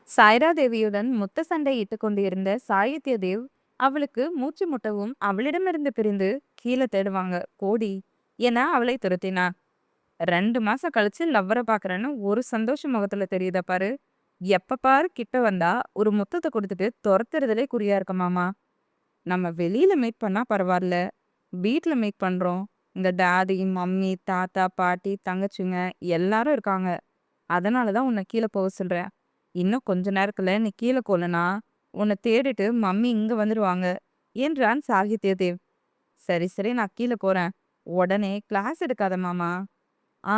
சாய்ரா தேவியுடன் முத்த சண்டையிட்டுக் கொண்டிருந்த சாகித்ய தேவ் அவளுக்கு மூச்சு முட்டவும் அவளிடமிருந்து பிரிந்து கீழே தேடுவாங்க கோடி என அவளை துரத்தினான். 2 மாசம் கழிச்சு லவ்வரை பாக்குறேன்னு ஒரு சந்தோஷ முகத்துல தெரியுதா பாரு. எப்ப பாரு கிட்ட வந்தா ஒரு முத்தத்தை கொடுத்துட்டு துரத்துறதுலே குறியா இருக்க மாமா. நம்ம வெளியில மீட் பண்ணா பரவாயில்ல, வீட்ல மீட் பண்றோம். இந்த டாடி மம்மி தாத்தா பாட்டி தங்கச்சிங்க எல்லாரும் இருக்காங்க. அதனாலதான் உன்னை கீழே போக சொல்றேன். இன்னும் கொஞ்ச நேரத்துல நீ கீழே போலனா உன்னை தேடிட்டு மம்மி இங்க வந்துருவாங்க என்றான் சாகித்ய தேவ். சரி சரி, நான் கீழே போறேன். உடனே கிளாஸ் எடுக்காத மாமா. ஆ,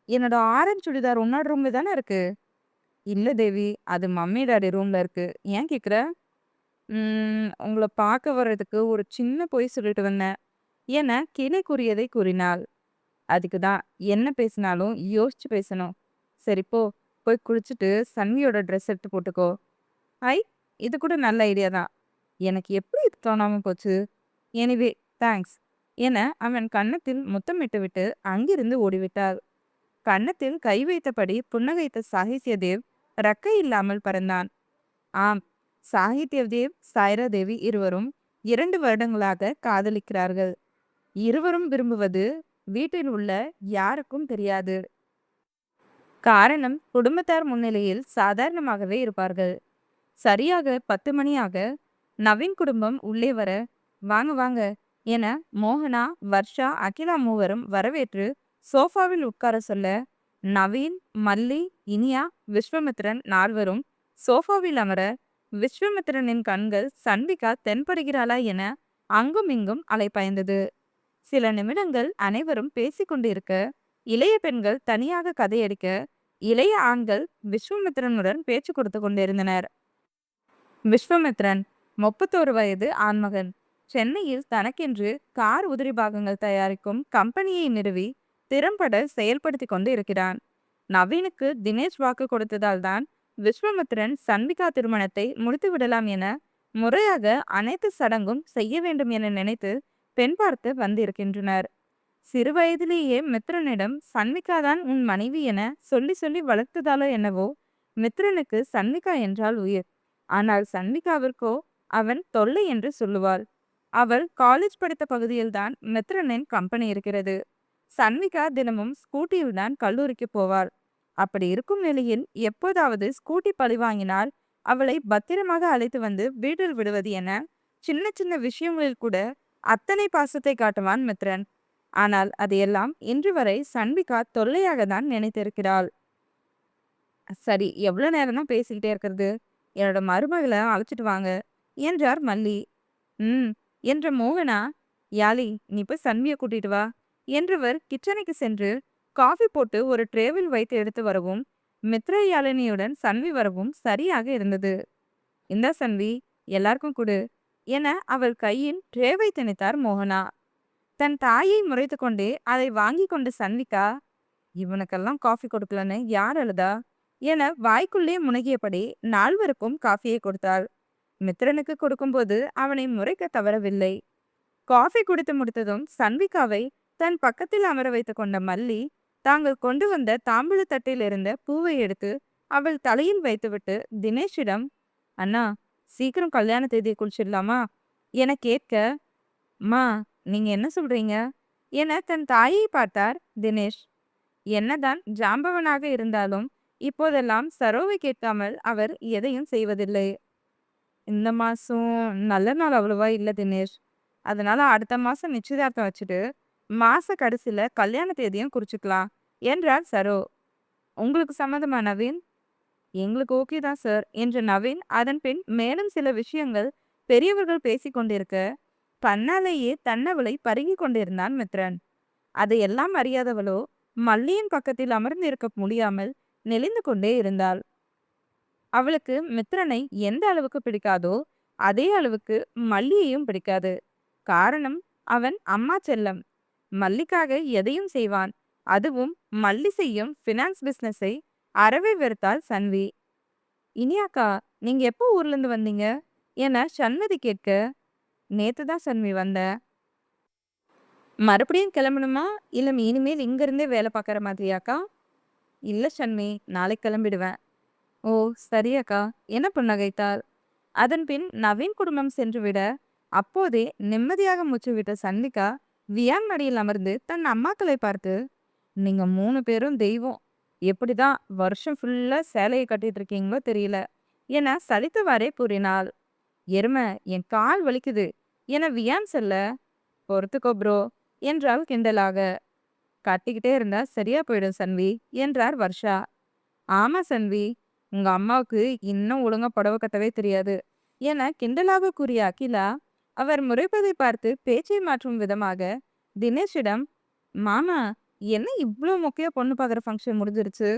என்னோட ஆரஞ்சு சுடிதார் உன்னோட ரூம்ல தானே இருக்கு. இல்ல தேவி, அது மம்மி டாடி ரூம்ல இருக்கு. ஏன் கேக்குற? உங்களை பார்க்க வர்றதுக்கு ஒரு சின்ன பொய் சொல்லிட்டு வந்தேன் என கிளை கூறியதை கூறினாள். அதுக்கு தான் என்ன பேசினாலும் யோசிச்சு பேசணும். சரி போ, போய் குளிச்சுட்டு சன்வியோட ட்ரெஸ் எடுத்து போட்டுக்கோ. ஐ, இது கூட நல்ல ஐடியா தான். எனக்கு எப்படி இது தோணாம போச்சு. எனிவே, தேங்க்ஸ் என அவன் கன்னத்தில் முத்தமிட்டு விட்டு அங்கிருந்து ஓடிவிட்டாள். கன்னத்தில் கை வைத்தபடி புன்னகைத்த சாகித்ய தேவ் ரெக்கை இல்லாமல் பறந்தான். ஆம், சாகித்ய தேவ் சாய்ரா தேவி இருவரும் 2 வருடங்களாக காதலிக்கிறார்கள். இருவரும் விரும்புவது வீட்டில் உள்ள யாருக்கும் தெரியாது. காரணம், குடும்பத்தார் முன்னிலையில் சாதாரணமாகவே இருப்பார்கள். சரியாக 10 மணியாக நவீன் குடும்பம் உள்ளே வர, வாங்க வாங்க என மோகனா வர்ஷா அகிலா மூவரும் வரவேற்று சோஃபாவில் உட்கார சொல்ல, நவீன் மல்லி இனியா விஸ்வமித்ரன் 4வரும் சோஃபாவில் அமர, விஸ்வமித்ரனின் கண்கள் சன்விகா தென்படுகிறாளா என அங்கும் இங்கும் அலைபாய்ந்தது. சில நிமிடங்கள் அனைவரும் பேசிக்கொண்டிருக்க, இளைய பெண்கள் தனியாக கதையடிக்க, இளைய ஆண்கள் விஸ்வமித்ரனுடன் பேச்சு கொடுத்து கொண்டிருந்தனர். விஸ்வமித்ரன் 31 வயது ஆண்மகன். சென்னையில் தனக்கென்று கார் உதிரி பாகங்கள் தயாரிக்கும் கம்பெனியை நிறுவி திறம்பட செயல்படுத்தி கொண்டு இருக்கிறான். நவீனுக்கு தினேஷ் வாக்கு கொடுத்ததால் தான் விஸ்வமித்ரன் சன்விகா திருமணத்தை முடித்து விடலாம் என முறையாக அனைத்து சடங்கும் செய்ய வேண்டும் என நினைத்து பெண் பார்த்து வந்திருக்கின்றனர். சிறு வயதிலேயே மித்ரனிடம் சன்விகா தான் உன் மனைவி என சொல்லி சொல்லி வளர்த்ததாலோ என்னவோ மித்ரனுக்கு சன்விகா என்றால் உயிர். ஆனால் சன்விகாவிற்கோ அவன் தொல்லை என்று சொல்லுவாள். அவள் காலேஜ் படித்த பகுதியில்தான் மித்ரனின் கம்பெனி இருக்கிறது. சன்விகா தினமும் ஸ்கூட்டியில் தான் கல்லூரிக்கு போவாள். அப்படி இருக்கும் நிலையில் எப்போதாவது ஸ்கூட்டி பழி வாங்கினால் அவளை பத்திரமாக அழைத்து வந்து வீட்டில் விடுவது என சின்ன சின்ன விஷயங்களில் கூட அத்தனை பாசத்தை காட்டுவான் மித்ரன். ஆனால் அதையெல்லாம் இன்று வரை சன்விகா தொல்லையாக தான் நினைத்திருக்கிறாள். சரி, எவ்வளவு நேரம் தான் பேசிக்கிட்டே இருக்கிறது. என்னோட மருமகளை அழைச்சிட்டு வாங்க என்றார் மல்லி. ம் என்ற மோகனா, யாழி நீ போய் சன்வியை கூட்டிட்டு வா என்றவர் கிச்சனுக்கு சென்று காஃபி போட்டு ஒரு ட்ரேவில் வைத்து எடுத்து வரவும், மித்ர யாழினியுடன் சன்வி வரவும் சரியாக இருந்தது. இந்தா சன்வி, எல்லாருக்கும் கொடு என அவள் கையில் ட்ரேவை திணித்தார் மோகனா. தன் தாயை முறைத்து கொண்டே அதை வாங்கி கொண்டு சன்விகா, இவனுக்கெல்லாம் காஃபி கொடுக்கலன்னு யார் அழுதா என வாய்க்குள்ளே முனகியபடி 4வருக்கும் காஃபியை கொடுத்தாள். மித்ரனுக்கு கொடுக்கும்போது அவனை முறைக்க தவறவில்லை. காஃபி குடித்து முடித்ததும் சன்விகாவை தன் பக்கத்தில் அமர வைத்து கொண்ட மல்லி, தாங்கள் கொண்டு வந்த தாம்பூல தட்டில் இருந்த பூவை எடுத்து அவள் தலையில் வைத்துவிட்டு தினேஷிடம், அண்ணா, சீக்கிரம் கல்யாண தேதியை குறிச்சிடலாமா என கேட்க, மா, நீங்க என்ன சொல்றீங்க என தன் தாயை பார்த்தார் தினேஷ். என்னதான் ஜாம்பவனாக இருந்தாலும் இப்போதெல்லாம் சரோவை கேட்காமல் அவர் எதையும் செய்வதில்லை. இந்த மாசம் நல்ல நாள் அவ்வளவா இல்ல தினேஷ். அதனால அடுத்த மாசம் நிச்சயதார்த்தம் வச்சுட்டு மாச கடைசியில கல்யாண தேதியும் குறிச்சுக்கலாம் என்றார் சரோ. உங்களுக்கு சம்மதமா நவீன்? எங்களுக்கு ஓகே தான் சார் என்ற நவீன் அதன் பின் மேலும் சில விஷயங்கள் பெரியவர்கள் பேசிக்கொண்டிருக்க கண்ணாலேயே தன்னவளை பருகி கொண்டிருந்தான் மித்ரன். அதையெல்லாம் அறியாதவளோ மல்லியின் பக்கத்தில் அமர்ந்திருக்க முடியாமல் நெளிந்து கொண்டே இருந்தாள். அவளுக்கு மித்ரனை எந்த அளவுக்கு பிடிக்காதோ அதே அளவுக்கு மல்லியையும் பிடிக்காது. காரணம், அவன் அம்மா செல்லம். மல்லிக்காக எதையும் செய்வான். அதுவும் மல்லி செய்யும் ஃபினான்ஸ் பிசினஸை அறவே வெறுத்தாள் சன்வி. இனியாக்கா, நீங்க எப்போ ஊர்ல இருந்து வந்தீங்க என சண்மதி கேட்க, நேத்து தான் சன்வி வந்தேன். மறுபடியும் கிளம்பணுமா இல்ல இனிமேல் இங்க இருந்தே வேலை பார்க்குற மாதிரியாக்கா? இல்ல சன்வி, நாளைக்கு கிளம்பிடுவேன். ஓ, சரி அக்கா என புன்னகைத்தாள். அதன்பின் நவீன் குடும்பம் சென்றுவிட அப்போதே நிம்மதியாக மூச்சுவிட்ட சன்விகா வியான் மடியில் அமர்ந்து தன் அம்மாக்களை பார்த்து, நீங்க 3 பேரும் தெய்வம். எப்படிதான் வருஷம் ஃபுல்லா சேலைய கட்டிட்டு இருக்கீங்களோ தெரியல என சலித்தவாறே கூறினாள். எருமை, என் கால் வலிக்குது என வியான் சொல்ல, பொறுத்துக்கோ ப்ரோ என்றாள் கிண்டலாக. கட்டிக்கிட்டே இருந்தா சரியா போயிடும் சன்வி என்றார் வர்ஷா. ஆமா சன்வி, உங்க அம்மாவுக்கு இன்னும் ஒழுங்கா புடவை கட்டவே தெரியாது என கிண்டலாக கூறிய அகிலா அவர் முறைப்பதை பார்த்து பேச்சை மாற்றும் விதமாக தினேஷிடம், மாமா, என்ன இவ்ளோ மொக்கையா பொண்ணு பார்க்குற ஃபங்க்ஷன் முடிஞ்சிருச்சு.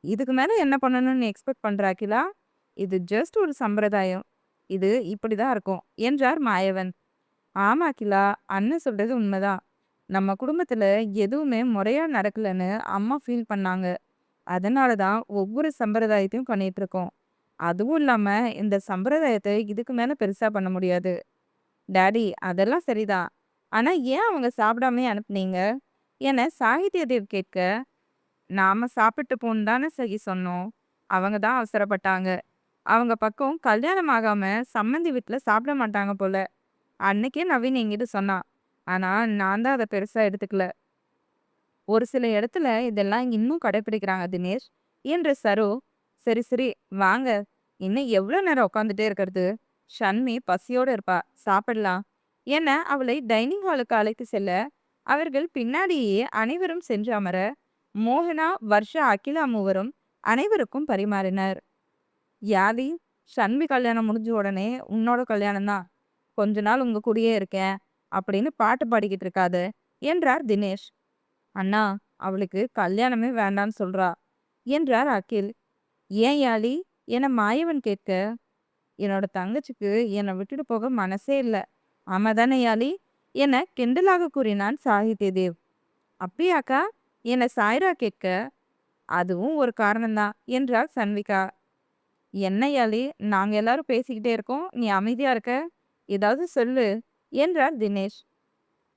இதுக்கு மேல என்ன பண்ணணும்னு நீ எக்ஸ்பெக்ட் பண்ற அகிலா? இது ஜஸ்ட் ஒரு சம்பிரதாயம். இது இப்படிதான் இருக்கும் என்றார் மாயவன். ஆமா அகிலா, அண்ணன் சொல்றது உண்மைதான். நம்ம குடும்பத்துல எதுவுமே முறையா நடக்கலன்னு அம்மா ஃபீல் பண்ணாங்க. அதனால தான் ஒவ்வொரு சம்பிரதாயத்தையும் பண்ணிட்டு இருக்கோம். அதுவும் இல்லாம இந்த சம்பிரதாயத்தை இதுக்கு மேல பெருசா பண்ண முடியாது. டாடி, அதெல்லாம் சரிதான். ஆனா ஏன் அவங்க சாப்பிடாமயே அனுப்புனீங்க என சாகித்ய தேவ் கேட்க, நாம சாப்பிட்டு போன்னு தானே சகி சொன்னோம். அவங்க தான் அவசரப்பட்டாங்க. அவங்க பக்கம் கல்யாணம் ஆகாம சம்மந்தி வீட்ல சாப்பிட மாட்டாங்க போல. அன்னைக்கே நவீன் என்கிட்ட சொன்னான். ஆனா நான் தான் அதை பெருசா எடுத்துக்கல. ஒரு சில இடத்துல இதெல்லாம் இன்னும் கடைபிடிக்கிறாங்க தினேஷ் என்ற சரோ. சரி சரி, வாங்க, இன்னும் எவ்வளவு நேரம் உட்காந்துட்டே இருக்கிறது. ஷன்மி பசியோட இருப்பா, சாப்பிடலாம் என அவளை டைனிங் ஹாலுக்கு அழைத்து செல்ல அவர்கள் பின்னாடியே அனைவரும் சென்று அமர மோகனா, வர்ஷா, அகிலா மூவரும் அனைவருக்கும் பரிமாறினர். யாதி, ஷன்மி கல்யாணம் முடிஞ்ச உடனே உன்னோட கல்யாணம் தான், கொஞ்ச நாள் உங்க கூடயே இருக்கேன் அப்படின்னு பாட்டு பாடிக்கிட்டு இருக்காது என்றார் தினேஷ். அண்ணா, அவளுக்கு கல்யாணமே வேண்டான்னு சொல்றா என்றார் அகில். ஏன் யாழி என மாயவன் கேட்க, என்னோட தங்கச்சிக்கு என்னை விட்டுட்டு போக மனசே இல்லை. ஆமா தானே யாழி என கிண்டலாக கூறினான் சாகித்ய தேவ். அப்படியாக்கா என சாய்ரா கேட்க, அதுவும் ஒரு காரணம்தான் என்றாள் சன்விகா. என்ன யாழி, நாங்க எல்லாரும் பேசிக்கிட்டே இருக்கோம், நீ அமைதியா இருக்க, ஏதாவது சொல்லு என்றார் தினேஷ்.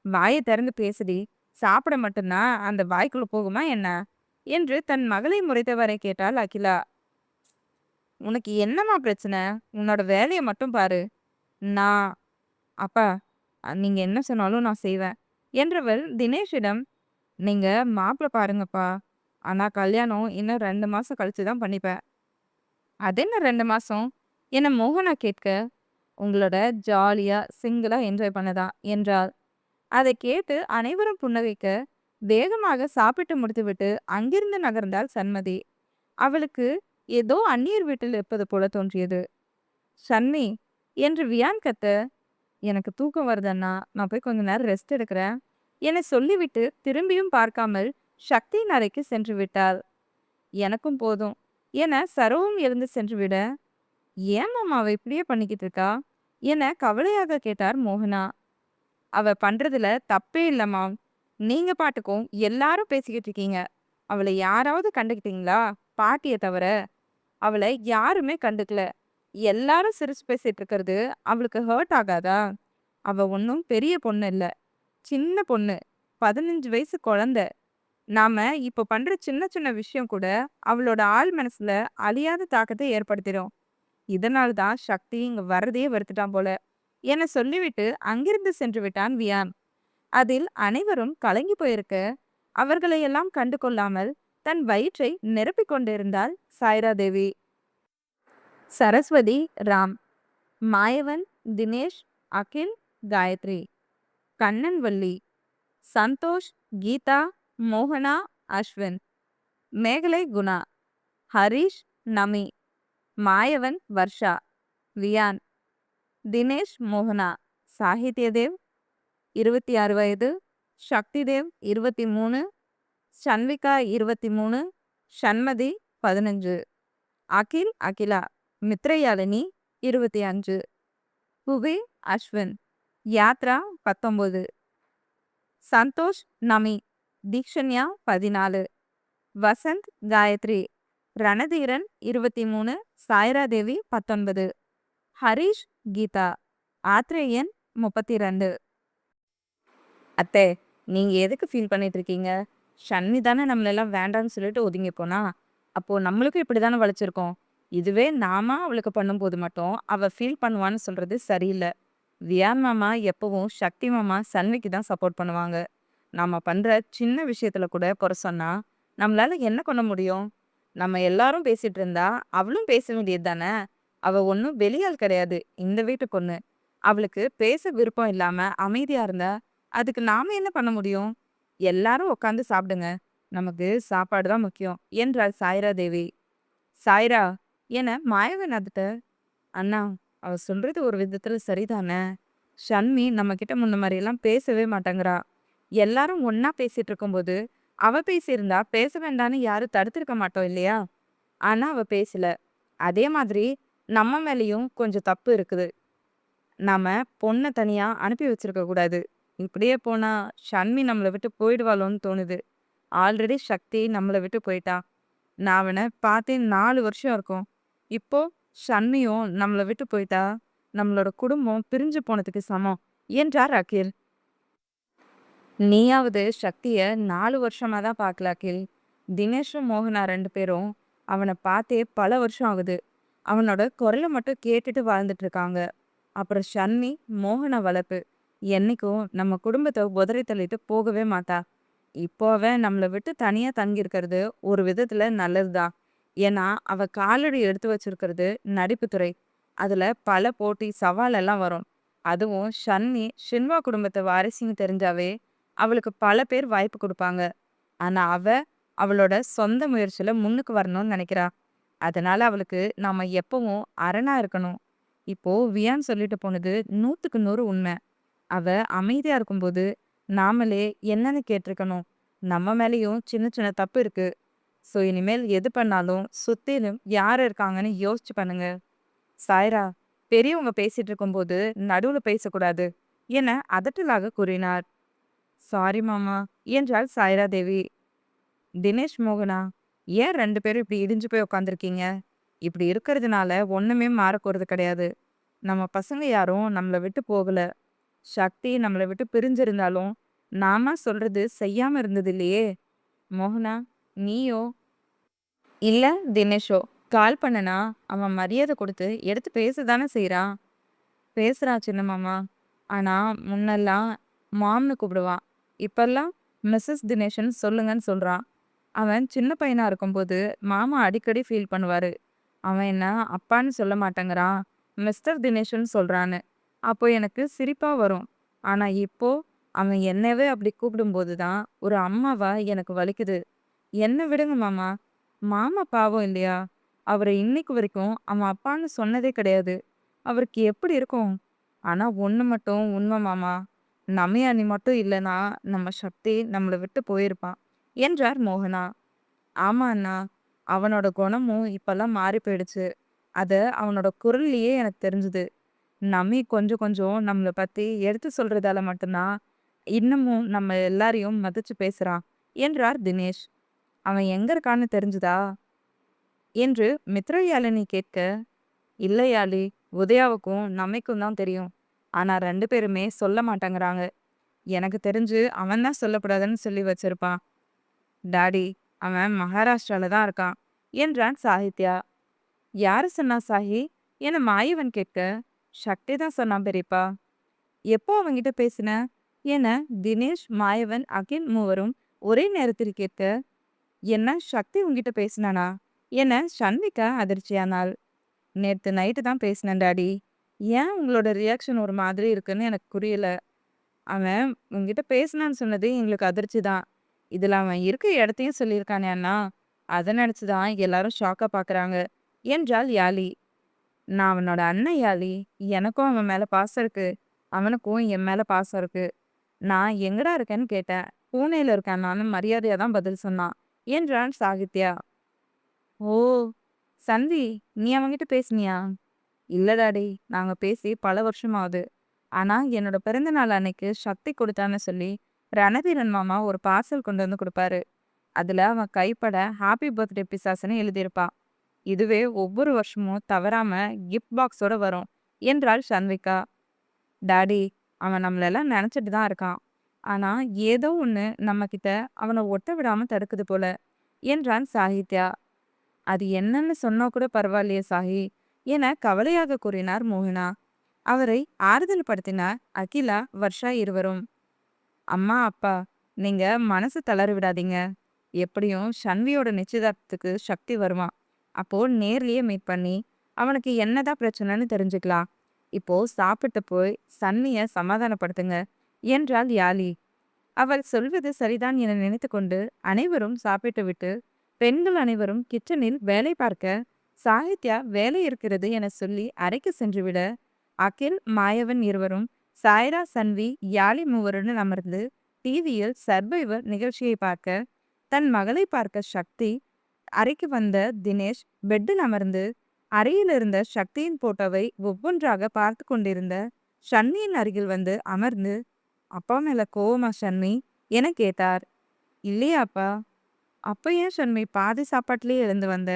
வாயை திறந்து பேசுடி, சாப்பிட மட்டும்தான் அந்த வாய்க்குள்ள போகுமா என்ன என்று தன் மகளை முறைத்தவரை கேட்டாள் அகிலா. உனக்கு என்னம்மா பிரச்சனை? உன்னோட வேலையை மட்டும் பாரு. நான் அப்பா, நீங்க என்ன சொன்னாலும் நான் செய்வேன் என்றவள் தினேஷிடம், நீங்க மாப்பிள்ளை பாருங்கப்பா, ஆனா கல்யாணம் இன்னும் 2 மாசம் கழிச்சு தான் பண்ணிப்பேன். அதென்ன 2 மாசம் என மோகனா கேட்க, உங்களோட ஜாலியா சிங்கிளா என்ஜாய் பண்ணதான் என்றாள். அதை கேட்டு அனைவரும் புன்னகைக்க வேகமாக சாப்பிட்டு முடித்துவிட்டு அங்கிருந்து நகர்ந்தாள் சன்மதி. அவளுக்கு ஏதோ அந்நியர் வீட்டில் இருப்பது போல தோன்றியது. சன்னி என்று வியான் கத்த, எனக்கு தூக்கம் வருதண்ணா, நான் போய் கொஞ்ச நேரம் ரெஸ்ட் எடுக்கிறேன் என சொல்லிவிட்டு திரும்பியும் பார்க்காமல் சக்தியின் அறைக்கு சென்று விட்டாள். எனக்கும் போதும் என சரோவும் எழுந்து சென்று விட, ஏன் மாமா அவ இப்படியே பண்ணிக்கிட்டு இருக்கா என கவலையாக கேட்டார் மோகனா. அவ பண்றதுல தப்பே இல்லம்மா. நீங்க பாட்டுக்கும் எல்லாரும் பேசிக்கிட்டு இருக்கீங்க. அவளை யாராவது கண்டுக்கிட்டீங்களா? பாட்டிய தவிர அவளை யாருமே கண்டுக்கல. எல்லாரும் சிரிச்சு பேசிட்டு இருக்கிறது அவளுக்கு ஹர்ட் ஆகாதா? அவ ஒன்றும் பெரிய பொண்ணு இல்ல, சின்ன பொண்ணு, 15 வயசு குழந்தை. நாம இப்ப பண்ற சின்ன சின்ன விஷயம் கூட அவளோட ஆள் மனசுல அழியாத தாக்கத்தை ஏற்படுத்திடும். இதனால தான் சக்தி இங்க வரதையே வெறுத்துட்டான் போல என சொல்லிவிட்டு அங்கிருந்து சென்று விட்டான் வியான். அதில் அனைவரும் கலங்கி போயிருக்க அவர்களையெல்லாம் கண்டு கொள்ளாமல் தன் வயிற்றை நிரப்பிக் கொண்டிருந்தாள் சாய்ரா தேவி. சரஸ்வதி, ராம், மாயவன், தினேஷ், அகில், காயத்ரி, கண்ணன், வள்ளி, சந்தோஷ், கீதா, மோகனா, அஸ்வின், மேகலை, குணா, ஹரிஷ், நமி, மாயவன், வர்ஷா, வியான், தினேஷ், மோகனா, சாகித்யதேவ் 26 வயது, சக்திதேவ் 23, சன்விகா 23, ஷண்மதி 15, அகில், அகிலா, மித்ரயாழினி 25, புவி, அஸ்வின், யாத்ரா 19, சந்தோஷ், நமி, தீக்ஷன்யா 14, வசந்த், காயத்ரி, ரணதீரன் 23, சாய்ரா தேவி 19, ஹரிஷ், கீதா, ஆத்ரேயன் 32. அத்தை, நீங்க எதுக்கு ஃபீல் பண்ணிட்டு இருக்கீங்க? ஷன்மி தானே நம்மளெல்லாம் வேண்டான்னு சொல்லிட்டு ஒதுங்கி போனா. அப்போ நம்மளுக்கும் இப்படி தானே வலிச்சிருக்கோம். இதுவே நாம அவளுக்கு பண்ணும்போது மட்டும் அவ ஃபீல் பண்ணுவான்னு சொல்றது சரியில்ல. வியான் மாமா எப்பவும் சக்தி மாமா, சன்விக்கு தான் சப்போர்ட் பண்ணுவாங்க. நாம பண்ற சின்ன விஷயத்துல கூட குறை சொன்னா, நம்மளால என்ன பண்ண முடியும்? நம்ம எல்லாரும் பேசிட்டு இருந்தா, அவளும் பேச வேண்டியது தானே! அவ ஒண்ணும் வெளியாள் கிடையாது. இந்த வீட்டு பொண்ணு. அவளுக்கு பேச விருப்பம் இல்லாம அமைதியா இருந்தா, அதுக்கு நாம என்ன பண்ண முடியும்? எல்லாரும் உட்கார்ந்து சாப்பிடுங்க. நமக்கு சாப்பாடு தான் முக்கியம் என்றாள் சாய்ரா தேவி. சாய்ரா என மாயவன் அதட்ட, அண்ணா அவ சொல்றது ஒரு விதத்துல சரிதானே. ஷன்மி நம்ம கிட்ட முன்ன மாதிரியெல்லாம் பேசவே மாட்டேங்கிறா. எல்லாரும் ஒண்ணா பேசிட்டு இருக்கும்போது, அவ பேசியிருந்தா பேச வேண்டான்னு யாரும் தடுத்திருக்க மாட்டோம் இல்லையா? ஆனா அவ பேசல. அதே மாதிரி நம்ம மேலயும் கொஞ்சம் தப்பு இருக்குது. நாம பொண்ண தனியா அனுப்பி வச்சிருக்க கூடாது. இப்படியே போனா ஷன்மி நம்மள விட்டு போயிடுவாளோன்னு தோணுது. ஆல்ரெடி சக்தி நம்மள விட்டு போயிட்டா. நான் அவன பார்த்தே 4 வருஷம் இருக்கும். இப்போ ஷன்மியும் நம்மள விட்டு போயிட்டா, நம்மளோட குடும்பம் பிரிஞ்சு போனதுக்கு சமம் என்றார் அகில். நீயாவது சக்திய 4 வருஷமா தான் பார்க்கல அகில். தினேஷும் மோகனா 2 பேரும் அவன பார்த்தே பல வருஷம் ஆகுது. அவனோட குரல மட்டும் கேட்டுட்டு வாழ்ந்துட்டு இருக்காங்க. அப்புறம் ஷன்மி, மோகனா வளர்ப்பு. என்னைக்கும் நம்ம குடும்பத்த உதறி தள்ளிட்டு போகவே மாட்டா. இப்போ அவ நம்மள விட்டு தனியா தங்கியிருக்கிறது ஒரு விதத்துல நல்லதுதான். ஏன்னா, அவ காலடி எடுத்து வச்சிருக்கிறது நடிப்பு துறை. அதுல பல போட்டி, சவால் எல்லாம் வரும். அதுவும் ஷன்னி, ஷின்வா குடும்பத்து வாரிசுன்னு தெரிஞ்சாவே, அவளுக்கு பல பேர் வாய்ப்பு குடுப்பாங்க. ஆனா அவ, அவளோட சொந்த முயற்சியில முன்னுக்கு வரணும்னு நெனைக்கிறா. அதனால அவளுக்கு நாம எப்பவும் அரணா இருக்கணும். இப்போ வியான் சொல்லிட்டு போனது 100க்கு 100 உண்மை. அவ அமைதியா இருக்கும்போது, நாமளே என்னன்னு கேட்டிருக்கணும். நம்ம மேலயும் சின்ன சின்ன தப்பு இருக்கு. ஸோ இனிமேல் எது பண்ணாலும் சுத்திலும் யார் இருக்காங்கன்னு யோசிச்சு பண்ணுங்க. சாய்ரா, பெரியவங்க பேசிட்டு இருக்கும்போது நடுவுல பேசக்கூடாது என அதட்டலாக கூறினார். சாரி மாமா என்றாள் சாய்ரா தேவி. தினேஷ் மோகனா, ஏன் 2 பேரும் இப்படி இடிஞ்சு போய் உட்காந்துருக்கீங்க? இப்படி இருக்கிறதுனால ஒண்ணுமே மாறப்போறது கிடையாது. நம்ம பசங்க யாரும் நம்மள விட்டு போகல. சக்தி நம்மள விட்டு பிரிஞ்சிருந்தாலும், நாம சொல்றது செய்யாம இருந்தது இல்லையே! மோகனா, நீயோ? இல்ல தினேஷோ. கால் பண்ணனா, அவன் மரியாதை குடுத்து எடுத்து பேச தானே செய்றான். பேசுறான் சின்ன மாமா. ஆனா, முன்னெல்லாம் மாம்னு கூப்பிடுவான். இப்பல்லாம் மிஸ்ஸஸ் தினேஷ்ன்னு சொல்லுங்கன்னு சொல்றான். அவன் சின்ன பையனா இருக்கும்போது, மாமா அடிக்கடி ஃபீல் பண்ணுவாரு. அவன் என்ன அப்பான்னு சொல்ல மாட்டேங்கிறான். மிஸ்டர் தினேஷ்ன்னு சொல்றான்னு. அப்போ எனக்கு சிரிப்பா வரும். ஆனா இப்போ, அவன் என்னவே அப்படி கூப்பிடும்போது தான், ஒரு அம்மாவா எனக்கு வலிக்குது. என்ன விடுங்க மாமா. மாமா பாவம் இல்லையா? அவர இன்னைக்கு வரைக்கும் அவன் அப்பான்னு சொன்னதே கிடையாது. அவருக்கு எப்படி இருக்கும்? ஆனா ஒண்ணு மட்டும் உண்மை மாமா. நமையானி மட்டும் இல்லனா, நம்ம சக்தி நம்மள விட்டு போயிருப்பான். என்றார் மோகனா. ஆமா அண்ணா. அவனோட குணமும் இப்பல்லாம் மாறி போயிடுச்சு. அது அவனோட குரல்லயே எனக்கு தெரிஞ்சுது. நமி கொஞ்சம் கொஞ்சம் நம்மள பத்தி எடுத்து சொல்றதால மட்டும்தான், இன்னமும் நம்ம எல்லாரையும் மதிச்சு பேசுறான். என்றார் தினேஷ். அவன் எங்க இருக்கான்னு தெரிஞ்சுதா? என்று மித்ரயாழினி கேட்க, இல்ல யாழி. உதயாவுக்கும் நம்மைக்கும் தான் தெரியும். ஆனா 2 பேருமே சொல்ல மாட்டேங்கிறாங்க. எனக்கு தெரிஞ்சு அவன் தான் சொல்லக்கூடாதுன்னு சொல்லி வச்சிருப்பான். டாடி, அவன் மகாராஷ்டிரால தான் இருக்கான். என்றான் சாகித்யா. யாரு சொன்னா சாஹி? என மாயவன் கேட்க, சக்தி தான் சொன்னான் பெரியப்பா. எப்போ அவன்கிட்ட பேசின? என தினேஷ், மாயவன், அகில் மூவரும் ஒரே நேரத்தில் கேட்க, என்ன சக்தி உன்கிட்ட பேசினானா? என ஷன்விகா அதிர்ச்சியானாள். நேத்து நைட்டு தான் பேசினேன் டாடி. ஏன் உங்களோட ரியாக்ஷன் ஒரு மாதிரி இருக்குன்னு எனக்கு புரியல. அவன் உன்கிட்ட பேசினான்னு சொன்னது எங்களுக்கு அதிர்ச்சி தான். இதுல அவன் இருக்க இடத்தையும் சொல்லியிருக்கானே அண்ணா. அத நினைச்சு தான் எல்லாரும் ஷாக்கா பார்க்குறாங்க. என்றாள் யாழி. நான் அவனோட அண்ணன் யாழி. எனக்கும் அவன் மேல பாசம் இருக்கு. அவனுக்கும் என் மேல பாசம் இருக்கு. நான் எங்கடா இருக்கேன்னு கேட்டேன். பூனேல இருக்கேன் நானு மரியாதையா தான் பதில் சொன்னான். என்றான் சாகித்யா. ஓ! சன்வி, நீ அவன்கிட்ட பேசினியா? இல்ல டாடி. நாங்க பேசி பல வருஷம் ஆகுது. ஆனா, என்னோட பிறந்த நாள் அன்னைக்கு சக்தி குடுத்தான்னு சொல்லி, ரணதீரன் மாமா ஒரு பார்சல் கொண்டு வந்து குடுப்பாரு. அதுல அவன் கைப்பட ஹாப்பி பர்த்டே பிசாசுன்னு எழுதியிருப்பான். இதுவே ஒவ்வொரு வருஷமும் தவறாம கிஃப்ட் பாக்ஸோட வரும். என்றாள் சன்விகா. டாடி, அவன் நம்மளெல்லாம் நெனச்சிட்டு தான் இருக்கான். ஆனா, ஏதோ ஒண்ணு நம்மகிட்ட அவன ஒட்ட விடாம தடுக்குது போல. என்றான் சாகித்யா. அது என்னன்னு சொன்னா கூட பரவாயில்லையே சாஹி என கவலையாக கூறினார் மோகனா. அவரை ஆறுதல் படுத்தினார் அகிலா, வர்ஷா இருவரும். அம்மா, அப்பா, நீங்க மனசு தளர விடாதீங்க. எப்படியும் ஷன்வியோட நிச்சயதார்த்தத்துக்கு சக்தி வருவான். அப்போ நேர்லயே மீட் பண்ணி அவனுக்கு என்னதான் பிரச்சனைன்னு தெரிஞ்சுக்கலாம். இப்போ சாப்பிட்டு போய் சன்னிய சமாதானப்படுத்துங்க என்றாள் யாழி. அவள் சொல்வது சரிதான் என நினைத்துக்கொண்டு அனைவரும் சாப்பிட்டு விட்டு பெண்கள் அனைவரும் கிச்சனில் வேலை பார்க்க, சாகித்யா வேலை இருக்கிறது என சொல்லி அறைக்கு சென்றுவிட, அகில், மாயவன் இருவரும் சாய்ரா, சன்வி, யாழி மூவருடன் அமர்ந்து டிவியில் சர்வைவர் நிகழ்ச்சியை பார்க்க, தன் மகளை பார்க்க சக்தி அறைக்கு வந்த தினேஷ் பெட்டில் அமர்ந்து அறையில் இருந்த சக்தியின் போட்டோவை ஒவ்வொன்றாக பார்த்து கொண்டிருந்த ஷன்னியின் அருகில் வந்து அமர்ந்து, அப்பா மேல கோவமா ஷன்மி என கேட்டார். இல்லையாப்பா. அப்ப ஏன் ஷன்மி பாதி சாப்பாட்டுலயே எழுந்து வந்த?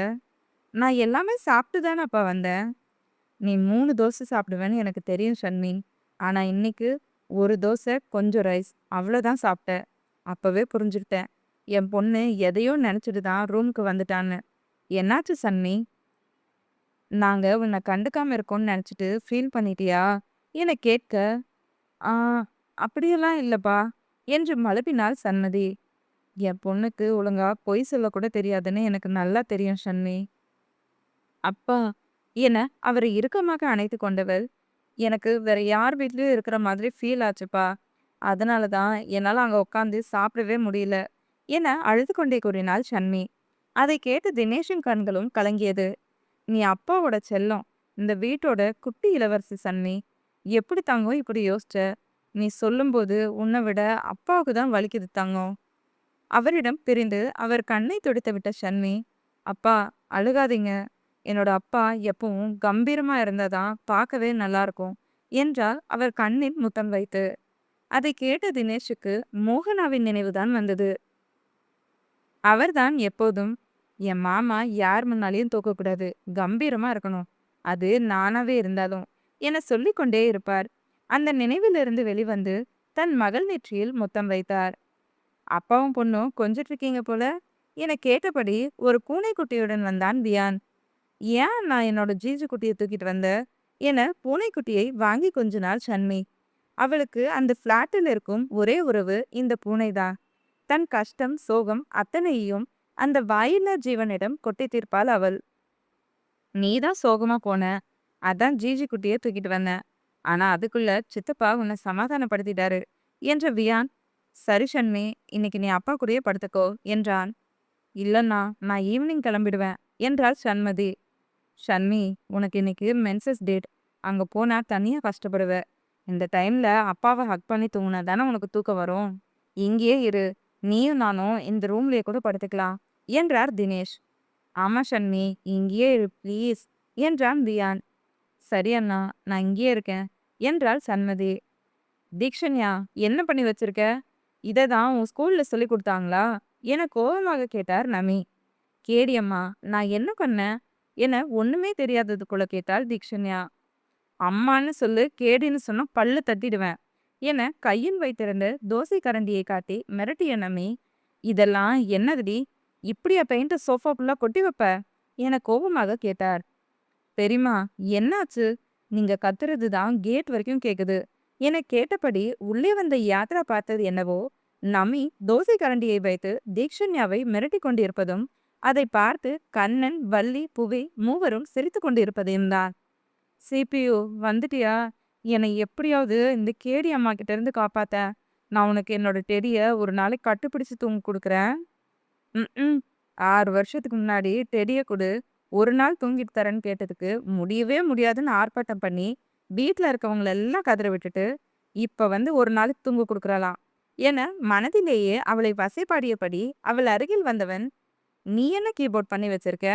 நான் எல்லாமே சாப்பிட்டு தானே அப்பா வந்தேன். நீ 3 தோசை சாப்பிடுவேன்னு எனக்கு தெரியும் ஷன்மி. ஆனா இன்னைக்கு ஒரு தோசை கொஞ்சம் ரைஸ் அவ்வளோதான் சாப்பிட்ட. அப்பவே புரிஞ்சுக்கிட்டேன். என் பொண்ணு எதையோ நினைச்சிட்டு தான் ரூமுக்கு வந்துட்டான்னு. என்னாச்சு சன்மி? நாங்க உன்னை கண்டுக்காம இருக்கோம்னு நினைச்சிட்டு ஃபீல் பண்ணிட்டியா என கேட்க, ஆ, அப்படியெல்லாம் இல்லப்பா என்று மழுப்பினாள் சன்மதி. என் பொண்ணுக்கு ஒழுங்கா பொய் சொல்லக்கூட தெரியாதுன்னு எனக்கு நல்லா தெரியும் ஷன்மி. அப்பா என அவரை இறுக்கமாக அணைத்து கொண்டவள், எனக்கு வேற யார் வீட்லயும் இருக்கிற மாதிரி ஃபீல் ஆச்சுப்பா. அதனால தான் என்னால அங்க உட்காந்து சாப்பிடவே முடியல என அழுது கொண்டே கூறினாள் ஷன்மி. அதை கேட்டு தினேஷின் கண்களும் கலங்கியது. நீ அப்பாவோட செல்லம். இந்த வீட்டோட குட்டி இளவரசி சன்மி. எப்படி தங்கம் இப்படி யோசிச்ச? நீ சொல்லும்போது உன்னை விட அப்பாவுக்கு தான் வலிக்குது தங்கம். அவரிடம் பிரிந்து அவர் கண்ணை துடைத்து விட்ட ஷன்மி, அப்பா அழுகாதீங்க. என்னோட அப்பா எப்பவும் கம்பீரமா இருந்தாதான் பார்க்கவே நல்லா இருக்கும் என்றார் அவர் கண்ணில் முத்தம் வைத்து. அதை கேட்ட தினேஷுக்கு மோகனாவின் நினைவுதான் வந்தது. அவர்தான் எப்போதும், என் மாமா யார் முன்னாலையும் தூக்கக்கூடாது, கம்பீரமா இருக்கணும், அது நானாவே இருந்தாலும் என சொல்லிக்கொண்டே இருப்பார். அந்த நினைவிலிருந்து வெளிவந்து தன் மகள் நெற்றியில் முத்தம் வைத்தார். அப்பாவும் பொண்ணும் கொஞ்சிட்டு இருக்கீங்க போல என கேட்டபடி ஒரு பூனைக்குட்டியுடன் வந்தான் வியான். ஏன் நான் என்னோட ஜீஜு குட்டியை தூக்கிட்டு வந்த என பூனைக்குட்டியை வாங்கி கொஞ்சினாள் ஷன்மி. அவளுக்கு அந்த பிளாட்டில் இருக்கும் ஒரே உறவு இந்த பூனைதான். தன் கஷ்டம் சோகம் அத்தனையும் அந்த வாயில்லா ஜீவனிடம் கொட்டி தீர்ப்பாள் அவள். நீதான் சோகமா போன, அதான் ஜீஜி குட்டியை தூக்கிட்டு வந்தேன். ஆனா அதுக்குள்ள சித்தப்பா உன்னை சமாதானப்படுத்திட்டாரு என்ற வியான். சரி ஷன்மி, இன்னைக்கு நீ அப்பா கூடயே படுத்துக்கோ என்றான். இல்லண்ணா, நான் ஈவினிங் கிளம்பிடுவேன் என்றாள் சண்மதி. ஷன்மி, உனக்கு இன்னைக்கு மென்சஸ் டேட். அங்க போனா தனியா கஷ்டப்படுவ. இந்த டைம்ல அப்பாவை ஹக் பண்ணி தூங்கினா தானே உனக்கு தூக்கம் வரும். இங்கேயே இரு, நீயும் நானும் இந்த ரூம்லயே கூட படுத்துக்கலாம் என்றார் தினேஷ். ஆமா ஷன்மி, இங்கேயே இரு ப்ளீஸ் என்றான் வியான். சரி அண்ணா, நான் இங்கேயே இருக்கேன் என்றாள் சண்மதி. தீக்ஷன்யா, என்ன பண்ணி வச்சிருக்க? இதை தான் உன் ஸ்கூல்ல சொல்லி கொடுத்தாங்களா என கோபமாக கேட்டார் நமி. கேடியம்மா, நான் என்ன பண்ணேன் என ஒண்ணுமே தெரியாததுக்குள்ள கேட்டாள் தீக்ஷன்யா. அம்மான்னு சொல்லு, கேடின்னு சொன்னா பல்லு தட்டிடுவேன் என கையில் வைத்திருந்த தோசை கரண்டியை காட்டி மிரட்டிய நமி. இதெல்லாம் என்னதுடி, இப்படியா பெயிண்ட சோஃபா ஃபுல்லா கொட்டி வைப்ப என கோபமாக கேட்டார். பெரியம்மா, என்னாச்சு? நீங்க கத்துறது தான் கேட் வரைக்கும் கேக்குது என கேட்டபடி உள்ளே வந்த யாத்ரா பார்த்தது என்னவோ, நமி தோசை கரண்டியை வைத்து தீக்ஷன்யாவை மிரட்டி கொண்டிருப்பதும் அதை பார்த்து கண்ணன், வள்ளி, புவி மூவரும் சிரித்து கொண்டிருப்பதையும் தான். சிபியு வந்துட்டியா? என்னை எப்படியாவது இந்த கேடி அம்மா கிட்ட இருந்து காப்பாத்த. நான் உனக்கு என்னோட டெடிய ஒரு நாளைக்கு கட்டுப்பிடிச்சு தூங்க கொடுக்குறேன். ம் 6 வருஷத்துக்கு முன்னாடி டெடிய கொடு, ஒரு நாள் தூங்கிட்டு தரேன்னு கேட்டதுக்கு முடியவே முடியாதுன்னு ஆர்ப்பாட்டம் பண்ணி வீட்டில் இருக்கவங்கள எல்லாம் கதற விட்டுட்டு இப்ப வந்து ஒரு நாளைக்கு தூங்க கொடுக்குறலாம் என மனதிலேயே அவளை வசைப்பாடியபடி அவள் அருகில் வந்தவன், நீ என்ன கீபோர்ட் பண்ணி வச்சிருக்க?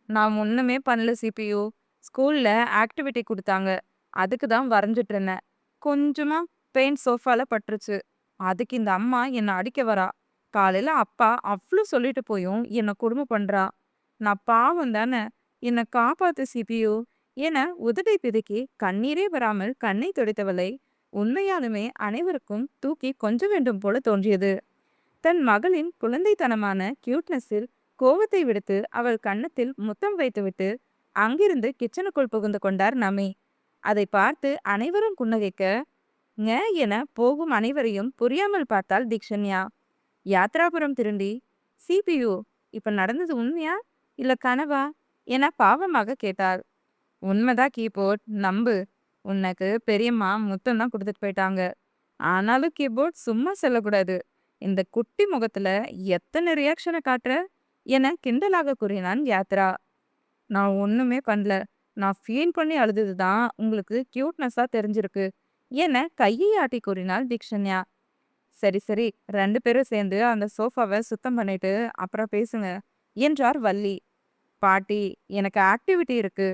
நான் ஒண்ணுமே பண்ணல சிபியு. ஸ்கூல்ல ஆக்டிவிட்டி கொடுத்தாங்க, அதுக்கு தான் வரைஞ்சிட்டு இருந்தேன். கொஞ்சமா பெயிண்ட் சோஃபால பட்டுருச்சு. அதுக்கு இந்த அம்மா என்னை அடிக்க வரா. காலையில அப்பா அவ்வளோ சொல்லிட்டு போயும் என்னை கொடுமை பண்றா. நான் பாவம் தானே, என்னை காப்பாத்து சிபியு என உதட்டை பிதுக்கி கண்ணீரே வராமல் கண்ணை துடைத்தவளை உண்மையாலுமே அனைவருக்கும் தூக்கி கொஞ்ச வேண்டும் போல தோன்றியது. தன் மகளின் குழந்தைத்தனமான கியூட்னஸில் கோவத்தை விடுத்து அவள் கன்னத்தில் முத்தம் வைத்துவிட்டு அங்கிருந்து கிச்சனுக்குள் புகுந்து கொண்டார் நமி. அதை பார்த்து அனைவரும் புன்னகைக்க, "ங" என போகும் அனைவரையும் புரியாமல் பார்த்தாள் தீக்ஷண்யா. யாத்ராபுரம் திரும்பி, "சிபியு, இப்ப நடந்தது உண்மையா இல்ல கனவா?" என பாவமாக கேட்டாள். "உண்மைதான் கீபோர்ட், நம்பு. உனக்கு பெரியம்மா முத்தம் தான் கொடுத்துட்டு போயிட்டாங்க. ஆனாலும் கீபோர்ட் சும்மா சொல்லக்கூடாது. இந்த குட்டி முகத்துல எத்தனை ரியாக்ஷனை காட்டுற?" என கிண்டலாக கூறினான் யாத்ரா. "நான் ஒண்ணுமே பண்ணல. நான் ஃபீல் பண்ணி அழுதது தான் உங்களுக்கு கியூட்னஸா தெரிஞ்சிருக்கு" என கையை ஆட்டி கூறினாள் தீக்ஷண்யா. "சரி சரி, 2 பேரும் சேர்ந்து அந்த சோஃபாவை சுத்தம் பண்ணிட்டு அப்புறம் பேசுங்க" என்றார் வள்ளி. "பாட்டி, எனக்கு ஆக்டிவிட்டி இருக்கு.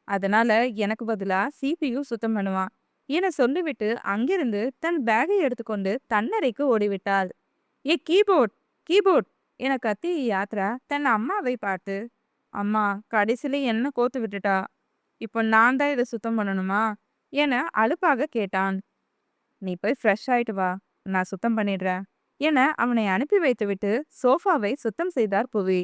அதனால எனக்கு பதிலா சிபியு சுத்தம் பண்ணுவான்" என சொல்லிவிட்டு அங்கிருந்து தன் பேக்கை எடுத்துக்கொண்டு தன்னறைக்கு ஓடிவிட்டாள். "ஏ கீபோர்ட், கீபோர்ட்" என கத்திய யாத்ரா தன் அம்மாவை பார்த்து, "அம்மா, கடைசியில என்ன கோத்து விட்டுட்டா. இப்போ நான் தான் இதை சுத்தம் பண்ணணுமா?" என அலுப்பாக கேட்டான். "நீ போய் ஃப்ரெஷ் ஆயிட்டு வா, நான் சுத்தம் பண்ணிடுறேன்" என அவனை அனுப்பி வைத்துவிட்டு சோஃபாவை சுத்தம் செய்தார் புவி.